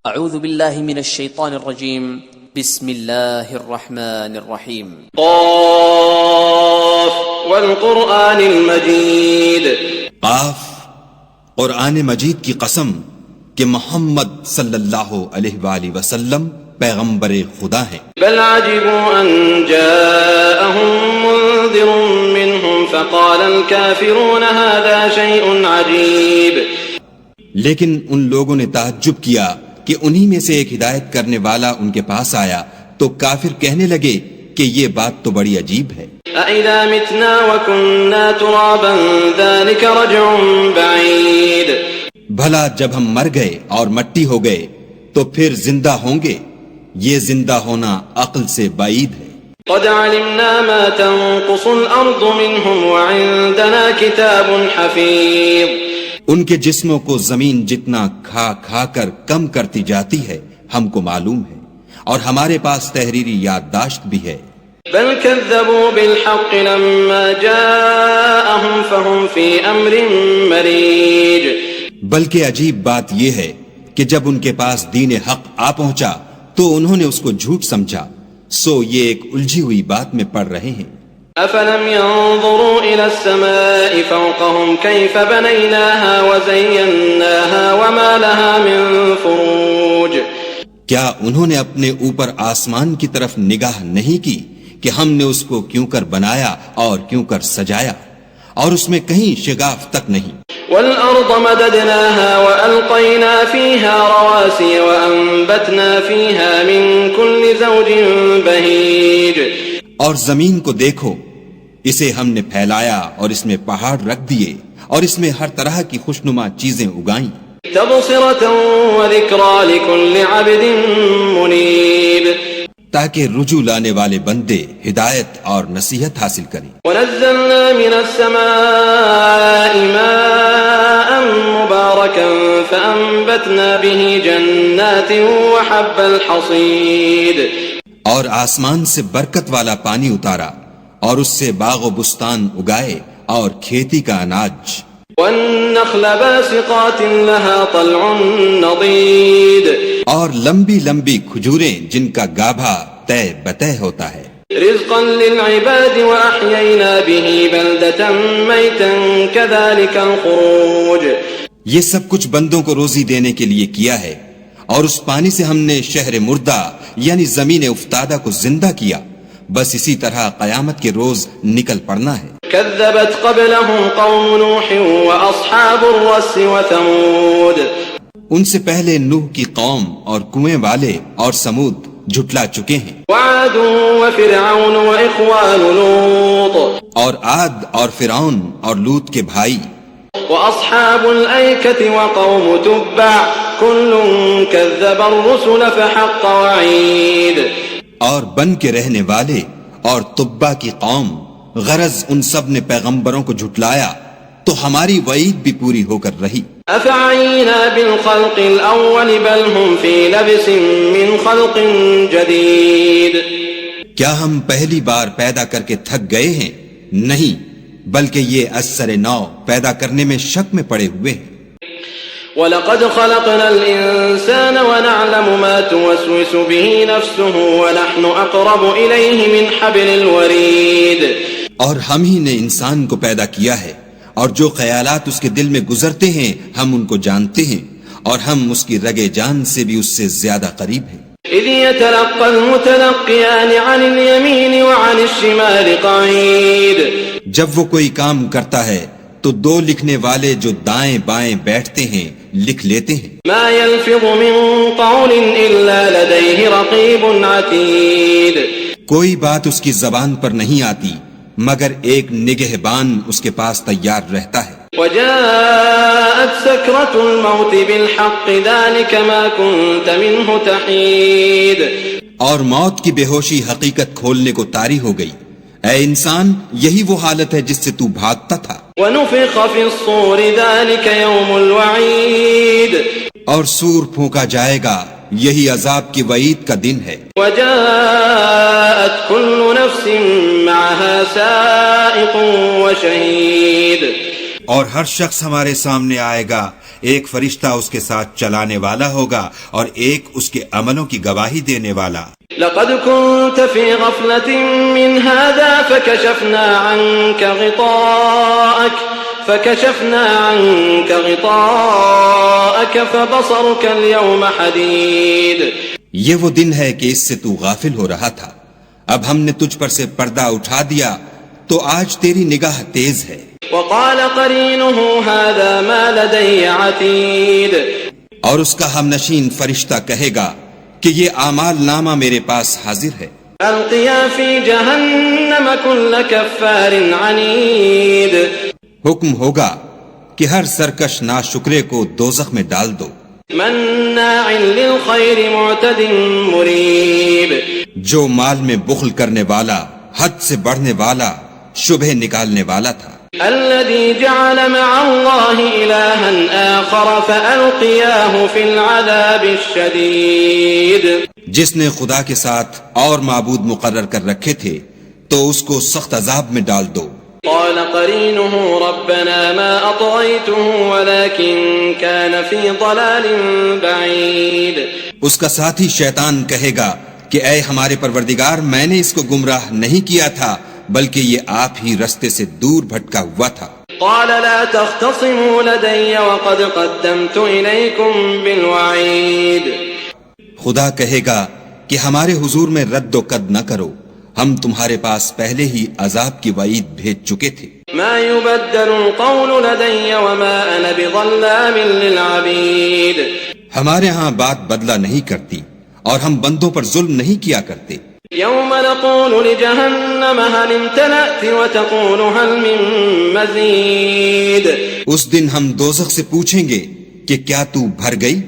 اعوذ باللہ من الشیطان الرجیم بسم اللہ الرحمن الرحیم قاف والقرآن المجید قاف قرآن مجید کی قسم کہ محمد صلی اللہ علیہ وآلہ وسلم پیغمبر خدا ہیں. بل عجبوا ان جاءهم منذر منهم فقال الكافرون هذا شيء عجیب. لیکن ان لوگوں نے تعجب کیا کہ انہی میں سے ایک ہدایت کرنے والا ان کے پاس آیا تو کافر کہنے لگے کہ یہ بات تو بڑی عجیب ہے. أَإِذَا مِتْنَا وَكُنَّا تُرَابًا ذَلِكَ رَجْعٌ بَعِيدٌ. بھلا جب ہم مر گئے اور مٹی ہو گئے تو پھر زندہ ہوں گے؟ یہ زندہ ہونا عقل سے بعید ہے. قد علمنا ما تنقص الأرض منهم وعندنا كتاب حفيظ. ان کے جسموں کو زمین جتنا کھا کھا کر کم کرتی جاتی ہے ہم کو معلوم ہے، اور ہمارے پاس تحریری یادداشت بھی ہے. بل كذبوا بالحق لما جاءهم فهم في أمر مريج. بلکہ عجیب بات یہ ہے کہ جب ان کے پاس دین حق آ پہنچا تو انہوں نے اس کو جھوٹ سمجھا، سو یہ ایک الجھی ہوئی بات میں پڑ رہے ہیں. أفلم ينظروا إلى السماء فوقهم كيف بنيناها وزيناها وما لها من فروج. کیا انہوں نے اپنے اوپر آسمان کی طرف نگاہ نہیں کی کہ ہم نے اس کو کیوں کر بنایا اور کیوں کر سجایا، اور اس میں کہیں شگاف تک نہیں. والأرض مددناها وألقينا فيها رواسي وأنبتنا فيها من كل زوج بهيج. اور زمین کو دیکھو، اسے ہم نے پھیلایا اور اس میں پہاڑ رکھ دیے اور اس میں ہر طرح کی خوشنما چیزیں اگائیں. تبصرة وذكرى لكل عبد منيب. تاکہ رجوع لانے والے بندے ہدایت اور نصیحت حاصل کریں. ونزلنا من السماء ماء مباركا فأنبتنا به جنات وحب الحصيد. اور آسمان سے برکت والا پانی اتارا اور اس سے باغ و بستان اگائے اور کھیتی کا اناج. والنخل باسقات لها طلع نضيد. اور لمبی لمبی کھجوریں جن کا گابھا طے بطے ہوتا ہے. رزقا للعباد وأحيينا به بلدة ميتا كذلك الخروج. یہ سب کچھ بندوں کو روزی دینے کے لیے کیا ہے، اور اس پانی سے ہم نے شہر مردہ یعنی زمین افتادہ کو زندہ کیا. بس اسی طرح قیامت کے روز نکل پڑنا ہے. كذبت قبلهم قوم نوح واصحاب الرس وثمود. ان سے پہلے نوح کی قوم اور کنویں والے اور سمود جھٹلا چکے ہیں. وعاد وفرعون واخوان لوط. اور عاد اور فرعون اور لوط کے بھائی. واصحاب الایکة وقوم تبع كل كذب الرسل فحق وعید. اور بن کے رہنے والے اور تبا کی قوم، غرض ان سب نے پیغمبروں کو جھٹلایا تو ہماری وعید بھی پوری ہو کر رہی. افعینا بالخلق الاول بل هم فی لبس من خلق جدید. کیا ہم پہلی بار پیدا کر کے تھک گئے ہیں؟ نہیں، بلکہ یہ اثر نو پیدا کرنے میں شک میں پڑے ہوئے ہیں. وَلَقَدْ خَلَقْنَا الْإِنسَانَ وَنَعْلَمُ مَا تُوَسْوِسُ بِهِ نَفْسُهُ وَنَحْنُ أَقْرَبُ إِلَيْهِ مِنْ حَبْلِ الْوَرِيدِ. اور ہم ہی نے انسان کو پیدا کیا ہے، اور جو خیالات اس کے دل میں گزرتے ہیں ہم ان کو جانتے ہیں، اور ہم اس کی رگے جان سے بھی اس سے زیادہ قریب ہیں. إِذْ يَتَلَقَّى الْمُتَلَقِّيَانِ عَنِ الْيَمِينِ وَعَنِ الشِّمَالِ قَعِيدٌ. جب وہ کوئی کام کرتا ہے تو دو لکھنے والے جو دائیں بائیں بیٹھتے ہیں لکھ لیتے ہیں. ما يلفظ من قول إلا لديه رقيب عتيد. کوئی بات اس کی زبان پر نہیں آتی مگر ایک نگہبان اس کے پاس تیار رہتا ہے. وجاءت سكرة الموت بالحق ذلك ما كنت منه تحيد. اور موت کی بے ہوشی حقیقت کھولنے کو طاری ہو گئی. اے انسان، یہی وہ حالت ہے جس سے تو بھاگتا تھا. ونفخ في الصور ذلك يوم الوعيد. اور سور پھونکا جائے گا، یہی عذاب کی وعید کا دن ہے. وجاءت كل نفس معها سائق وشهيد. اور ہر شخص ہمارے سامنے آئے گا، ایک فرشتہ اس کے ساتھ چلانے والا ہوگا اور ایک اس کے عملوں کی گواہی دینے والا۔ لقد كنت في غفلة من هذا فكشفنا عنك غطاءك فبصرك اليوم حديد۔ یہ وہ دن ہے کہ اس سے تو غافل ہو رہا تھا، اب ہم نے تجھ پر سے پردہ اٹھا دیا تو آج تیری نگاہ تیز ہے۔ وقال قرينه هذا ما لدي عتيد۔ اور اس کا ہم نشین فرشتہ کہے گا کہ یہ اعمال نامہ میرے پاس حاضر ہے۔ القيا في جهنم كل كفار عنيد۔ حکم ہوگا کہ ہر سرکش ناشکرے کو دوزخ میں ڈال دو۔ مناع للخير معتد مريب۔ جو مال میں بخل کرنے والا، حد سے بڑھنے والا، شبہ نکالنے والا تھا۔ الذي جعل مع الله إلها آخر فألقياه في العذاب الشديد۔ جس نے خدا کے ساتھ اور معبود مقرر کر رکھے تھے تو اس کو سخت عذاب میں ڈال دو۔ قال قرينه ربنا ما أطغيته ولكن كان في ضلال بعيد۔ اس کا ساتھی شیطان کہے گا کہ اے ہمارے پروردگار، میں نے اس کو گمراہ نہیں کیا تھا بلکہ یہ آپ ہی رستے سے دور بھٹکا ہوا تھا۔ قال لا تختصموا لدي وقد قدمت إليكم بالوعيد۔ خدا کہے گا کہ ہمارے حضور میں رد و قد نہ کرو، ہم تمہارے پاس پہلے ہی عذاب کی وعید بھیج چکے تھے۔ ما يبدل القول لدي وما أنا بظلام للعبيد۔ ہمارے ہاں بات بدلہ نہیں کرتی اور ہم بندوں پر ظلم نہیں کیا کرتے۔ يوم نقول لجهنم هل امتلأت وتقول هل من مزيد۔ اس دن ہم دوزخ سے پوچھیں گے کہ کیا تو بھر گئی؟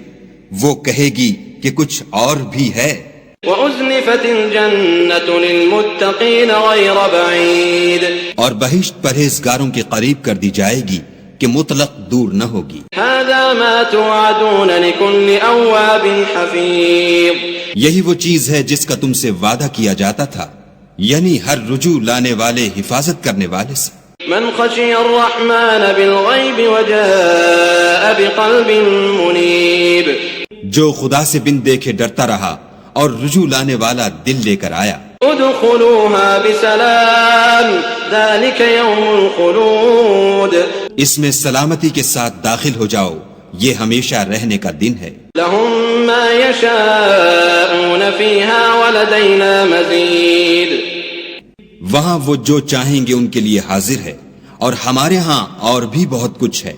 وہ کہے گی کہ کچھ اور بھی ہے۔ وأزلفت الجنة للمتقين غير بعيد۔ اور بہشت پرہیزگاروں کے قریب کر دی جائے گی کہ مطلق دور نہ ہوگی۔ هذا ما توعدون لكل أواب حفيظ۔ یہی وہ چیز ہے جس کا تم سے وعدہ کیا جاتا تھا، یعنی ہر رجوع لانے والے، حفاظت کرنے والے سے۔ من خشي الرحمن بالغيب وجاء بقلب منيب۔ جو خدا سے بن دیکھے ڈرتا رہا اور رجوع لانے والا دل لے کر آیا۔ ادخلوها بسلام ذلك يوم الخلود۔ اس میں سلامتی کے ساتھ داخل ہو جاؤ، یہ ہمیشہ رہنے کا دن ہے۔ لهم ما يشاءون فيها ولدينا مزيد۔ وہاں وہ جو چاہیں گے ان کے لیے حاضر ہے اور ہمارے ہاں اور بھی بہت کچھ ہے۔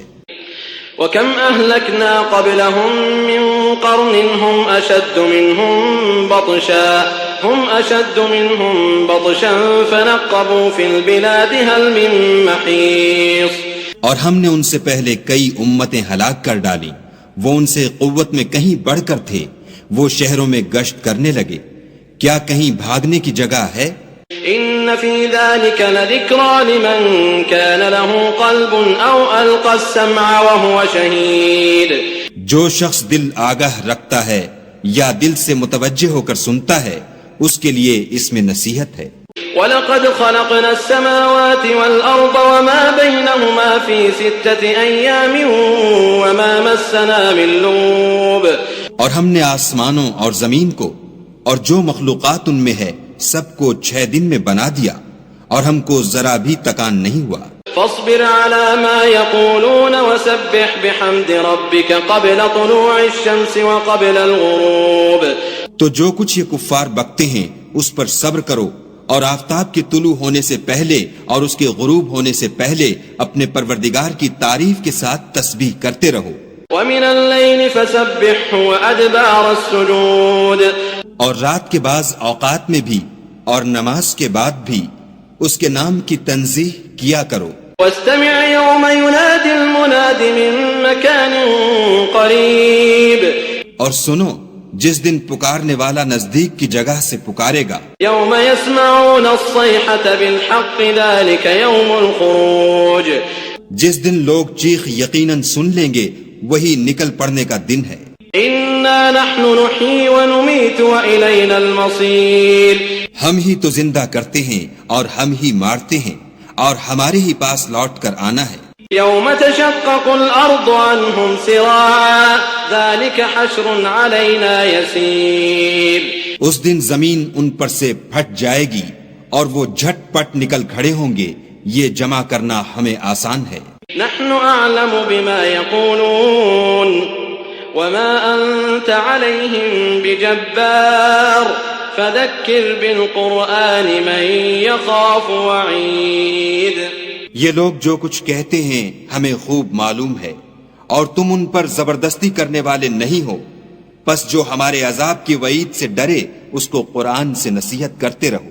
وكم أهلكنا قبلهم من قرن هم أشد منهم بطشا فنقبوا في البلاد هل من محيص۔ اور ہم نے ان سے پہلے کئی امتیں ہلاک کر ڈالی، وہ ان سے قوت میں کہیں بڑھ کر تھے، وہ شہروں میں گشت کرنے لگے، کیا کہیں بھاگنے کی جگہ ہے؟ ان في ذلك لذكرى لمن كان له قلب او القى السمع وهو شهيد۔ جو شخص دل آگاہ رکھتا ہے یا دل سے متوجہ ہو کر سنتا ہے، اس کے لیے اس میں نصیحت ہے۔ وَلَقَدْ خَلَقْنَا السَّمَاوَاتِ وَالْأَرْضَ وَمَا بَيْنَهُمَا فِي 6 أَيَّامٍ وَمَا مَسَّنَا مِن لُّغُوبٍ۔ اور ہم نے آسمانوں اور زمین کو اور جو مخلوقات ان میں ہے سب کو 6 دن میں بنا دیا اور ہم کو ذرا بھی تکان نہیں ہوا۔ فاصبر على ما يقولون وسبح بحمد ربك قبل طلوع الشمس وقبل الغروب۔ تو جو کچھ یہ کفار بکتے ہیں اس پر صبر کرو اور آفتاب کے طلوع ہونے سے پہلے اور اس کے غروب ہونے سے پہلے اپنے پروردگار کی تعریف کے ساتھ تسبیح کرتے رہو۔ ومن الليل فسبحه وأدبار السجود۔ اور رات کے بعض اوقات میں بھی اور نماز کے بعد بھی اس کے نام کی تنزیح کیا کرو۔ واستمع يوم ينادي المناد من مكان قريب۔ اور سنو جس دن پکارنے والا نزدیک کی جگہ سے پکارے گا۔ يوم يسمعون الصيحة بالحق ذلك يوم الخروج۔ جس دن لوگ چیخ یقیناً سن لیں گے وہی نکل پڑنے کا دن ہے۔ إنا نحن نحيي ونميت وإلينا المصير۔ ہم ہی تو زندہ کرتے ہیں اور ہم ہی مارتے ہیں اور ہمارے ہی پاس لوٹ کر آنا ہے۔ يوم تشقق الأرض عنهم سراعا ذلك حشر علينا يسير. اس دن زمین ان پر سے پھٹ جائے گی اور وہ جھٹ پٹ نکل کھڑے ہوں گے. یہ جمع کرنا ہمیں آسان ہے. نحن أعلم بما يقولون وما أنت عليهم بجبار فذكر بالقرآن من يخاف وعيد. یہ لوگ جو کچھ کہتے ہیں ہمیں خوب معلوم ہے اور تم ان پر زبردستی کرنے والے نہیں ہو. پس جو ہمارے عذاب کی وعید سے ڈرے اس کو قرآن سے نصیحت کرتے رہو.